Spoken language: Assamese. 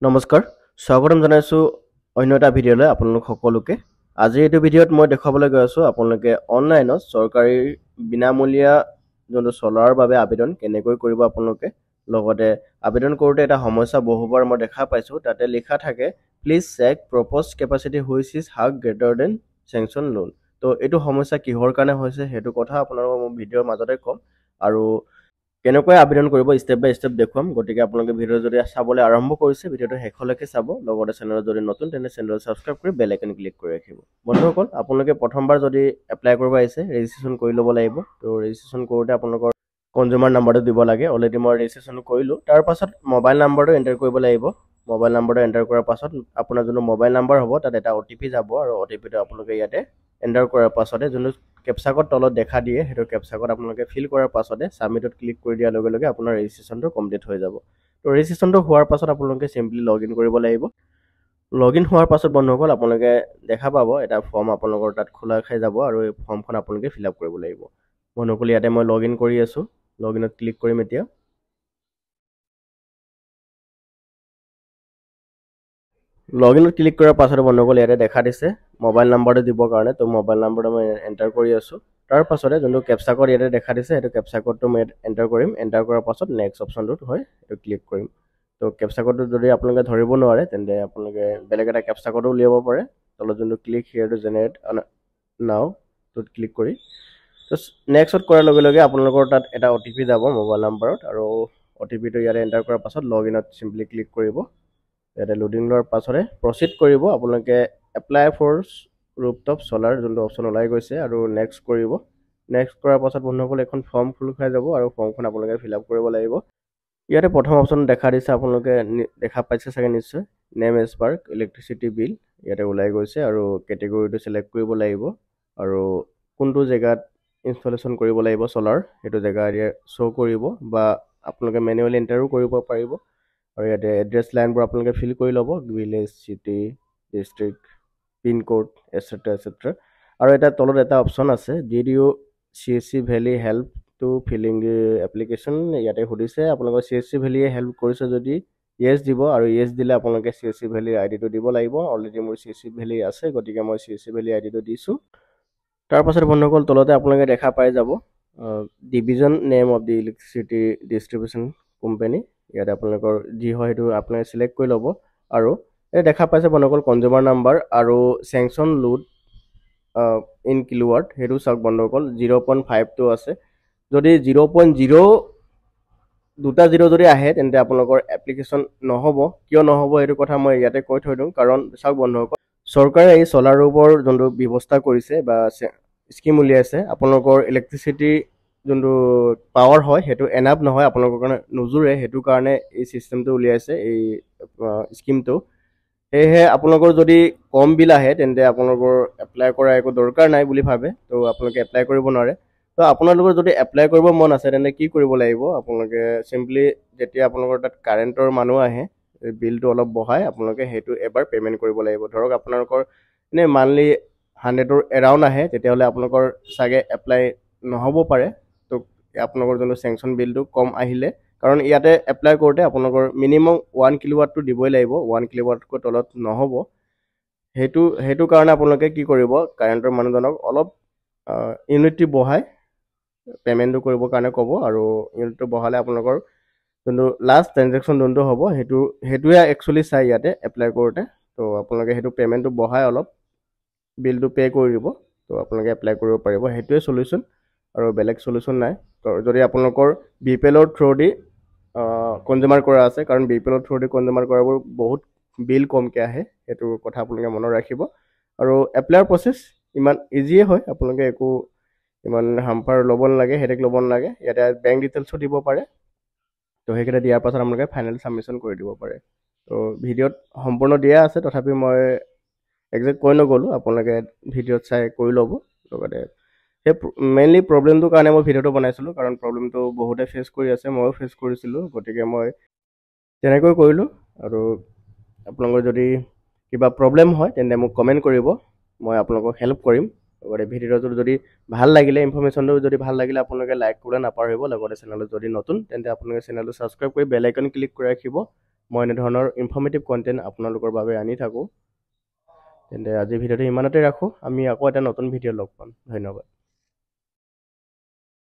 নমস্কাৰ স্বাগতম জনাইছো অন্য এটা ভিডিঅ'লৈ আপোনালোক সকলোকে আজি এইটো ভিডিঅ'ত মই দেখাবলৈ গৈ আছো আপোনালোকে অনলাইনত চৰকাৰী বিনামূলীয়া যোনটো চলাৰৰ বাবে আবেদন কেনেকৈ কৰিব আপোনালোকে লগতে আবেদন কৰোঁতে এটা সমস্যা বহুবাৰ মই দেখা পাইছো তাতে লিখা থাকে please check proposed capacity which is huge greater than sanction loan তো এইটো সমস্যা কিহৰ কাৰণে হৈছে সেইটো কথা আপোনালোকক মই ভিডিঅ'ৰ মাজতে ক'ম আৰু কেনেকৈ আবেদন কৰিব স্টেপ বাই স্টেপ দেখুৱাম গতিকে আপোনালোকে ভিডিঅ' যদি চাবলৈ আৰম্ভ কৰিছে ভিডিঅ'টো শেষলৈকে চাব লগতে চেনেলত যদি নতুন তেনে চেনেলত ছাবস্ক্ৰাইব কৰি বেল আইকন ক্লিক কৰি ৰাখিব বন্ধুসকল আপোনালোকে প্ৰথমবাৰ যদি এপ্লাই কৰিব আহিছে ৰেজিষ্ট্ৰেশ্যন কৰি ল'ব লাগিব তো ৰেজিষ্ট্ৰেশ্যন কৰোঁতে আপোনালোকৰ কনজিউমাৰ নাম্বাৰটো দিব লাগে অলৰেডি মই ৰেজিষ্ট্ৰেশ্যন কৰিলোঁ তাৰ পাছত মোবাইল নাম্বাৰটো এণ্টাৰ কৰিব লাগিব মোবাইল নাম্বাৰটো এণ্টাৰ কৰাৰ পাছত আপোনাৰ যোনটো মোবাইল নাম্বাৰ হ'ব তাত এটা OTP যাব আৰু OTPটো আপোনালোকে ইয়াতে এণ্টাৰ কৰাৰ পাছতে যোনটো কেপচা কোড তলত দেখা দিয়ে সেইটো কেপচা কোড আপোনালোকে ফিল কৰাৰ পাছতে সাবমিটত ক্লিক কৰি দিয়াৰ লগে লগে আপোনাৰ ৰেজিষ্ট্ৰেশ্যনটো কমপ্লিট হৈ যাব তো ৰেজিষ্ট্ৰেশ্যনটো হোৱাৰ পাছত আপোনালোকে সিম্পলি লগইন কৰিব লাগিব লগইন হোৱাৰ পাছত বন্ধুসকল আপোনালোকে দেখা পাব এটা ফৰ্ম আপোনালোকৰ তাত খোলা খাই যাব আৰু এই ফৰ্মখন আপোনালোকে ফিল আপ কৰিব লাগিব বন্ধুসকল ইয়াতে মই লগইন কৰি আছো লগইনত ক্লিক কৰিম এতিয়া লগইনত ক্লিক কৰাৰ পাছত বন্ধুসকল ইয়াতে দেখা দিছে মোবাইল নাম্বাৰটো দিবৰ কাৰণে তো মোবাইল নাম্বাৰটো মই এণ্টাৰ কৰি আছো তাৰ পাছতে যোনটো কেপচা কোড ইয়াতে দেখা দিছে সেইটো কেপচা কোডটো মই এণ্টাৰ কৰিম এণ্টাৰ কৰাৰ পাছত নেক্সট অপশ্যনটোত হয় এইটো ক্লিক কৰিম তো কেপচা কোডটো যদি আপোনালোকে ধৰিব নোৱাৰে তেন্তে আপোনালোকে বেলেগ এটা কেপচা কোডো উলিয়াব পাৰে তলত যোনটো ক্লিক হিয়াৰ টু জেনেৰেট নাও টোত ক্লিক কৰি তো নেক্সট কৰাৰ লগে লগে আপোনালোকৰ তাত এটা OTP যাব মোবাইল নাম্বাৰত আৰু OTPটো ইয়াতে এণ্টাৰ কৰাৰ পাছত লগইনত সিম্পলি ক্লিক কৰিব ইয়াতে লোডিং লোৱাৰ পাছতে প্ৰচিড কৰিব আপোনালোকে এপ্লাই ফৰ ৰুফটপ সোলাৰ যোনটো অপশ্যন ওলাই গৈছে আৰু নেক্সট কৰিব নেক্সট কৰাৰ পাছত বন্ধুসকল এখন ফৰ্ম খোল খাই যাব আৰু ফৰ্মখন আপোনালোকে ফিল আপ কৰিব লাগিব ইয়াতে প্ৰথম অপশ্যন দেখা দিছে আপোনালোকে দেখা পাইছে চাগে নিশ্চয় name as per electricity bill ইয়াতে ওলাই গৈছে আৰু কেটেগৰীটো সিলেক্ট কৰিব লাগিব আৰু কোনটো জেগাত ইনষ্টলেশ্যন কৰিব লাগিব সোলাৰ সেইটো জেগা ইয়াতে শ্ব' কৰিব বা আপোনালোকে মেনুৱেলি এণ্টাৰো কৰিব পাৰিব আৰু ইয়াতে এড্ৰেছ লাইনবোৰ আপোনালোকে ফিল কৰি ল'ব village city district pin code etcetera etcetera আৰু এটা তলত এটা অপশ্যন আছে did you CSC VLE help to filling the application ইয়াতে সুধিছে আপোনালোকৰ CSC ভেলিয়ে হেল্প কৰিছে যদি য়েছ দিব আৰু য়েছ দিলে আপোনালোকে CSC ভেলিৰ আইডিটো দিব লাগিব অলৰেডি মোৰ CSC ভেলি আছে গতিকে মই CSC ভেলি আইডিটো দিছোঁ তাৰ পাছত বন্ধুসকল তলতে আপোনালোকে দেখা পাই যাব division name of the electricity distribution company ইয়াতে আপোনালোকৰ যি হয় সেইটো আপোনালোকে সিলেক্ট কৰি ল'ব আৰু এই দেখা পাইছে বন্ধুসকল কনজিউমাৰ নাম্বাৰ আৰু চেংচন লোড ইন কিলোৱাট সেইটো চাওক বন্ধুসকল 0.52 আছে যদি 0.0 দুটা 0 যদি আহে তেন্তে আপোনালোকৰ এপ্লিকেশ্যন নহ'ব কিয় নহ'ব এইটো কথা মই ইয়াতে কৈ থৈ দিওঁ কাৰণ চাওক বন্ধুসকল চৰকাৰে এই সোলাৰ ৰূপৰ যোনটো ব্যৱস্থা কৰিছে বা স্কিম উলিয়াইছে আপোনালোকৰ ইলেক্ট্ৰিচিটি যোনটো পাৱাৰ হয় সেইটো এনাফ নহয় আপোনালোকৰ কাৰণে নুজুৰে সেইটো কাৰণে এই চিষ্টেমটো উলিয়াইছে এই স্কিমটো সেয়েহে আপোনালোকৰ যদি কম বিল আহে তেন্তে আপোনালোকৰ এপ্লাই কৰা একো দৰকাৰ নাই বুলি ভাবে তো আপোনালোকে এপ্লাই কৰিব নোৱাৰে তো আপোনালোকৰ যদি এপ্লাই কৰিব মন আছে তেন্তে কি কৰিব লাগিব আপোনালোকে সিম্পলি যেতিয়া আপোনালোকৰ তাত কাৰেণ্টৰ মানুহ আহে বিলটো অলপ বঢ়াই আপোনালোকে সেইটো এবাৰ পে'মেণ্ট কৰিব লাগিব ধৰক আপোনালোকৰ এনে মান্থলি 100ৰ এৰাউণ্ড আহে তেতিয়াহ'লে আপোনালোকৰ চাগে এপ্লাই নহ'ব পাৰে তো আপোনালোকৰ যোনটো চেংচন বিলটো কম আহিলে কাৰণ ইয়াতে এপ্লাই কৰোঁতে আপোনালোকৰ মিনিমাম 1 কিলোৱাটটো দিবই লাগিব 1 কিলোৱাটতকৈ তলত নহ'ব সেইটো কাৰণে আপোনালোকে কি কৰিব কাৰেণ্টৰ মানুহজনক অলপ ইউনিটটো বঢ়াই পে'মেণ্টটো কৰিবৰ কাৰণে ক'ব আৰু ইউনিটটো বঢ়ালে আপোনালোকৰ যোনটো লাষ্ট ট্ৰেনজেকশ্যন যোনটো হ'ব সেইটোৱে একচুৱেলি চাই ইয়াতে এপ্লাই কৰোঁতে তো আপোনালোকে সেইটো পে'মেণ্টটো বঢ়াই অলপ বিলটো পে' কৰি দিব তো আপোনালোকে এপ্লাই কৰিব পাৰিব সেইটোৱে চলিউশ্যন আৰু বেলেগ চলিউশ্যন নাই তো যদি আপোনালোকৰ BPL-ৰ থ্ৰুদি কনজিউমাৰ কৰা আছে কাৰণ BPL-ৰ থ্ৰুদি কনজিউমাৰ কৰাবোৰ বহুত বিল কমকৈ আহে সেইটো কথা আপোনালোকে মনত ৰাখিব আৰু এপ্লাইৰ প্ৰচেছ ইমান ইজিয়ে হয় আপোনালোকে একো ইমান হাম্পাৰ ল'ব নালাগে হেডেক ল'ব নালাগে ইয়াতে বেংক ডিটেইলছো দিব পাৰে তো সেইকেইটা দিয়াৰ পাছত আপোনালোকে ফাইনেল ছাবমিশ্যন কৰি দিব পাৰে তো ভিডিঅ'ত সম্পূৰ্ণ দিয়া আছে তথাপি মই একজেক্ট কৈ নগ'লোঁ আপোনালোকে ভিডিঅ'ত চাই কৰি ল'ব লগতে সেই মেইনলি প্ৰব্লেমটোৰ কাৰণে মই ভিডিঅ'টো বনাইছিলোঁ কাৰণ প্ৰব্লেমটো বহুতে ফেচ কৰি আছে ময়ো ফেচ কৰিছিলোঁ গতিকে মই তেনেকৈ কৰিলোঁ আৰু আপোনালোকৰ যদি কিবা প্ৰব্লেম হয় তেন্তে মোক কমেণ্ট কৰিব মই আপোনালোকক হেল্প কৰিম লগতে ভিডিঅ'টো যদি ভাল লাগিলে ইনফৰমেশ্যনটো যদি ভাল লাগিলে আপোনালোকে লাইক কৰিবলৈ নাপাহৰিব লগতে চেনেলত যদি নতুন তেন্তে আপোনালোকে চেনেলটো ছাবস্ক্ৰাইব কৰি বেল আইকন ক্লিক কৰি ৰাখিব মই এনেধৰণৰ ইনফৰ্মেটিভ কণ্টেণ্ট আপোনালোকৰ বাবে আনি থাকোঁ। তেন্তে আজি ভিডিঅ'টো ইমানতে ৰাখোঁ। আমি আকৌ এটা নতুন ভিডিঅ' লগ পাম। ধন্যবাদ।